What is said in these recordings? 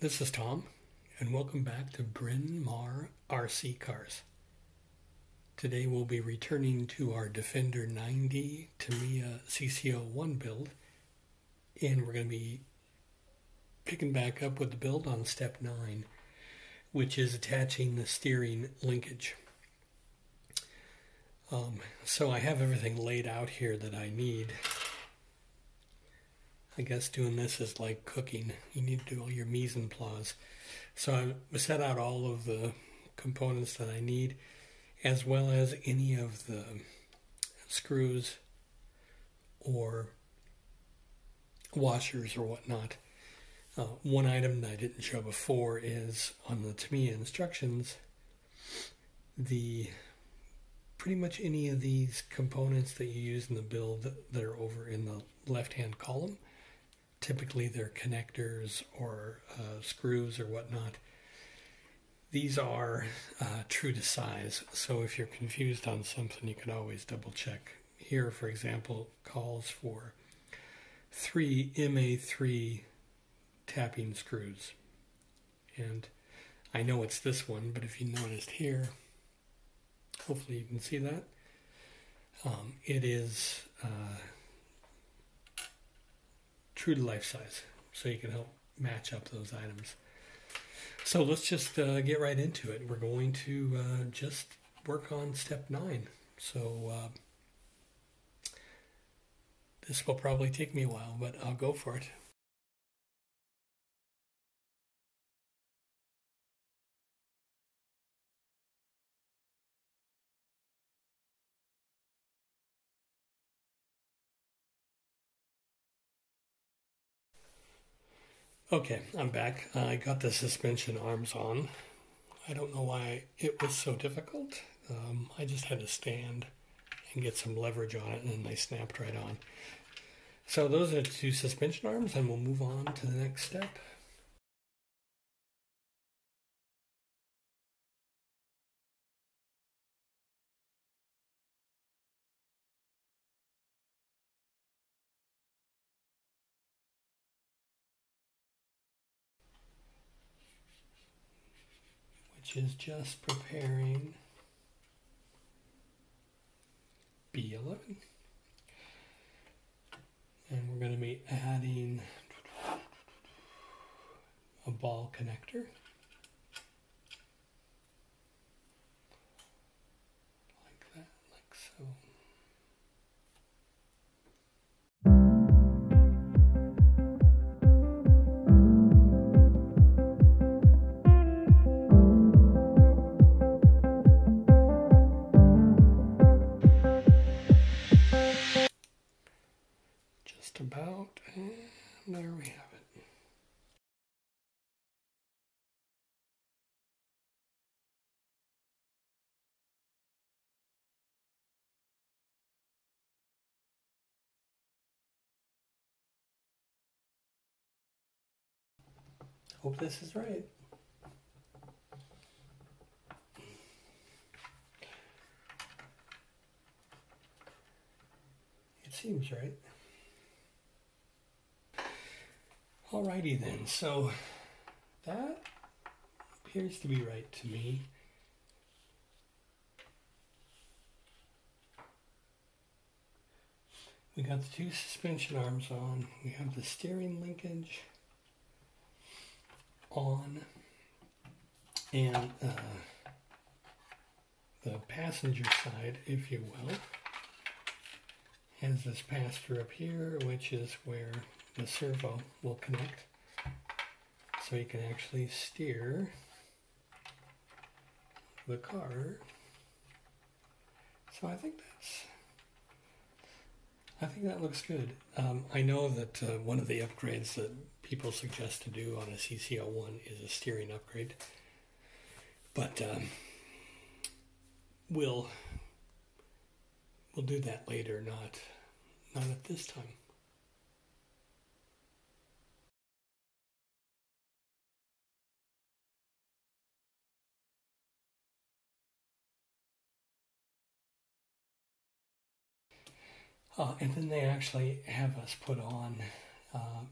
This is Tom, and welcome back to Bryn Mawr RC Cars. Today we'll be returning to our Defender 90 Tamiya CC01 build, and we're going to be picking back up with the build on step 9, which is attaching the steering linkage. So I have everything laid out here that I need. I guess doing this is like cooking. You need to do all your mise en place. So I set out all of the components that I need, as well as any of the screws or washers or whatnot. One item that I didn't show before is on the Tamiya instructions, pretty much any of these components that you use in the build that are over in the left-hand column. Typically they're connectors or screws or whatnot. These are true to size, so if you're confused on something, you can always double check. Here, for example, calls for 3 MA3 tapping screws. And I know it's this one, but if you noticed here, hopefully you can see that. It is true to life size, so you can help match up those items. So let's just get right into it. We're going to just work on step 9. So this will probably take me a while, but I'll go for it. Okay, I'm back. I got the suspension arms on. I don't know why it was so difficult. I just had to stand and get some leverage on it, and then they snapped right on. So those are the 2 suspension arms, and we'll move on to the next step. Which is just preparing B11. And we're going to be adding a ball connector. Like that, like so. About, and there we have it. Hope this is right. It seems right. Alrighty then, so that appears to be right to me. We got the 2 suspension arms on. We have the steering linkage on, and the passenger side, if you will, has this pass-through up here, which is where the servo will connect, so you can actually steer the car. So I think that looks good. I know that one of the upgrades that people suggest to do on a CC01 is a steering upgrade, but we'll do that later, not at this time. And then they actually have us put on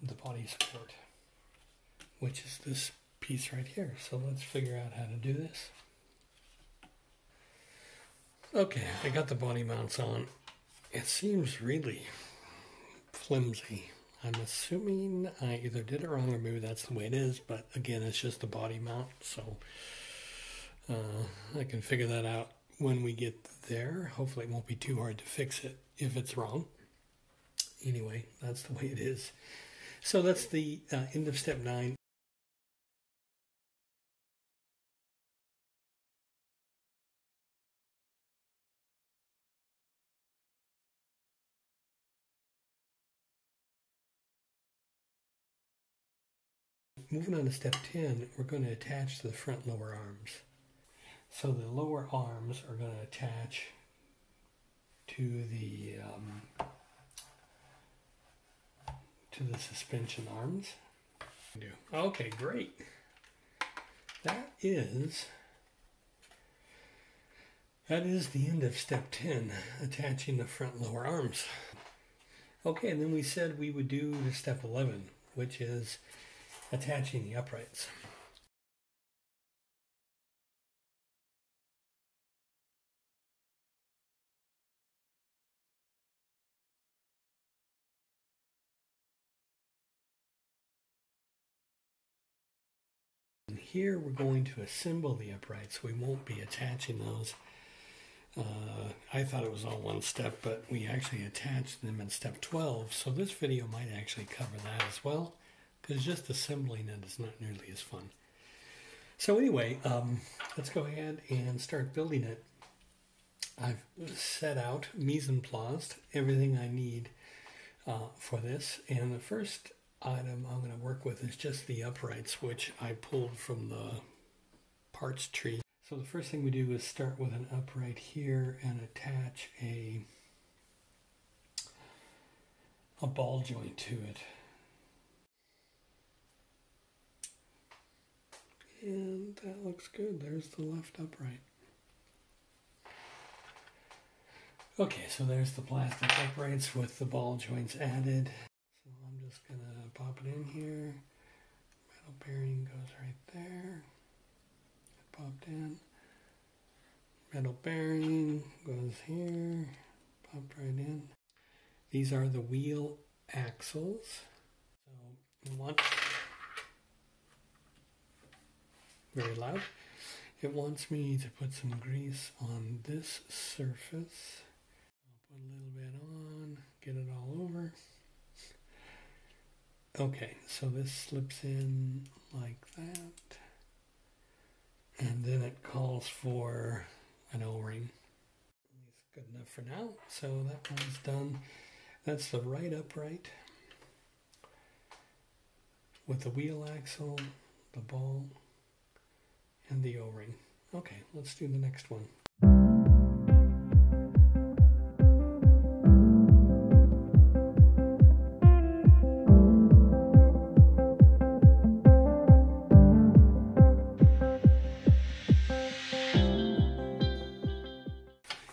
the body support, which is this piece right here. So let's figure out how to do this. Okay, I got the body mounts on. It seems really flimsy. I'm assuming I either did it wrong or maybe that's the way it is, but again, it's just the body mount, so I can figure that out when we get there. Hopefully it won't be too hard to fix it if it's wrong. Anyway, that's the way it is. So that's the end of step 9. Moving on to step 10, we're going to attach to the front lower arms. So the lower arms are going to attach to the suspension arms. Okay, great. That is the end of step 10, attaching the front lower arms. Okay, and then we said we would do step 11, which is attaching the uprights. And here we're going to assemble the uprights. We won't be attaching those. I thought it was all one step, but we actually attached them in step 12, so this video might actually cover that as well, because just assembling it is not nearly as fun. So anyway, let's go ahead and start building it. I've set out, mise en place, everything I need for this, and the first item I'm going to work with is just the uprights, which I pulled from the parts tree. So the first thing we do is start with an upright here and attach a ball joint to it. And that looks good. There's the left upright. Okay, so there's the plastic uprights with the ball joints added. So I'm just going to pop it in here. Metal bearing goes right there. It popped in. Metal bearing goes here. Popped right in. These are the wheel axles. So very loud. It wants me to put some grease on this surface. I'll put a little bit on, get it all over. Okay, so this slips in like that. And then it calls for an O-ring. It's good enough for now, so that one's done. That's the right upright with the wheel axle, the ball, and the O-ring. Okay, let's do the next one.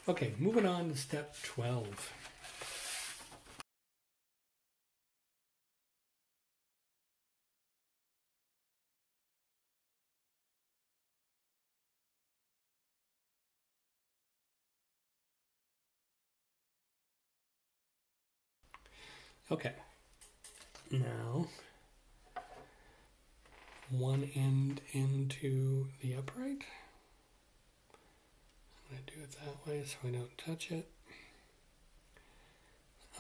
Okay, moving on to step 12. Okay, now one end into the upright. I'm going to do it that way so I don't touch it.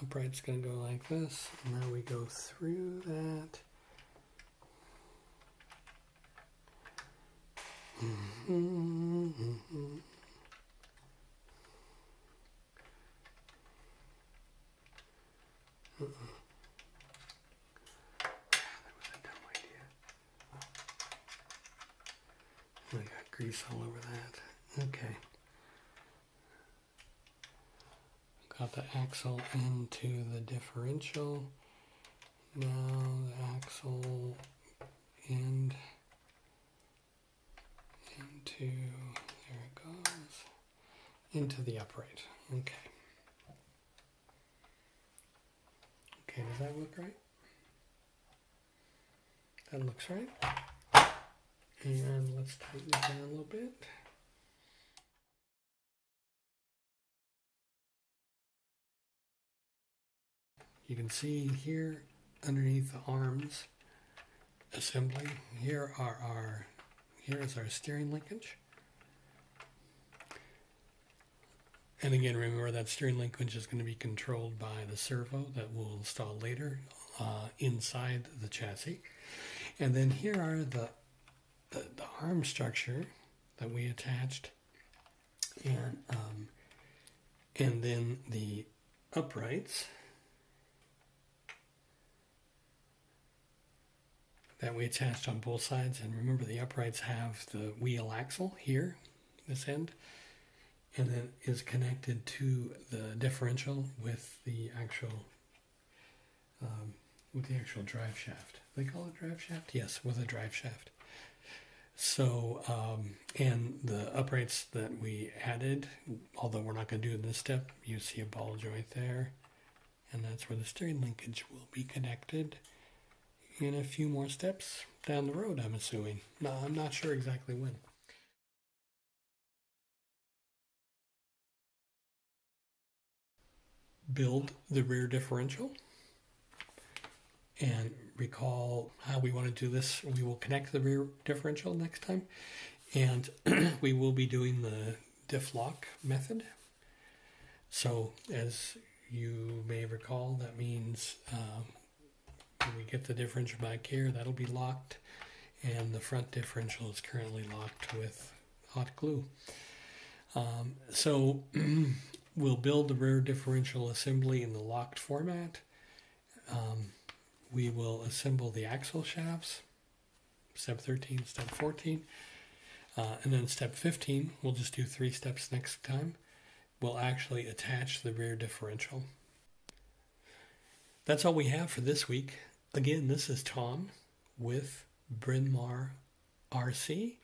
Upright's going to go like this. Now we go through that. That was a dumb idea. I got grease all over that. Okay. Got the axle into the differential. Now the axle end into, there it goes, into the upright. Okay. Okay, does that look right? That looks right. And let's tighten it down a little bit. You can see here underneath the arms assembly, here is our steering linkage. And again, remember that steering linkage is going to be controlled by the servo that we'll install later inside the chassis. And then here are the arm structure that we attached, and then the uprights that we attached on both sides. And remember, the uprights have the wheel axle here, this end, and then is connected to the differential with the actual drive shaft. They call it drive shaft? Yes, with a drive shaft. So, and the uprights that we added, although we're not going to do it in this step, you see a ball joint there, and that's where the steering linkage will be connected in a few more steps down the road, I'm assuming. No, I'm not sure exactly when. Build the rear differential. And recall how we want to do this. We will connect the rear differential next time. And we will be doing the diff lock method. So as you may recall, that means when we get the differential back here, that'll be locked. And the front differential is currently locked with hot glue. So we'll build the rear differential assembly in the locked format. We will assemble the axle shafts, step 13, step 14, and then step 15, we'll just do 3 steps next time. We'll actually attach the rear differential. That's all we have for this week. Again, this is Tom with Bryn Mawr RC,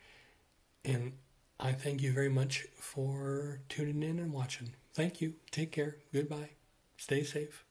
and I thank you very much for tuning in and watching. Thank you. Take care. Goodbye. Stay safe.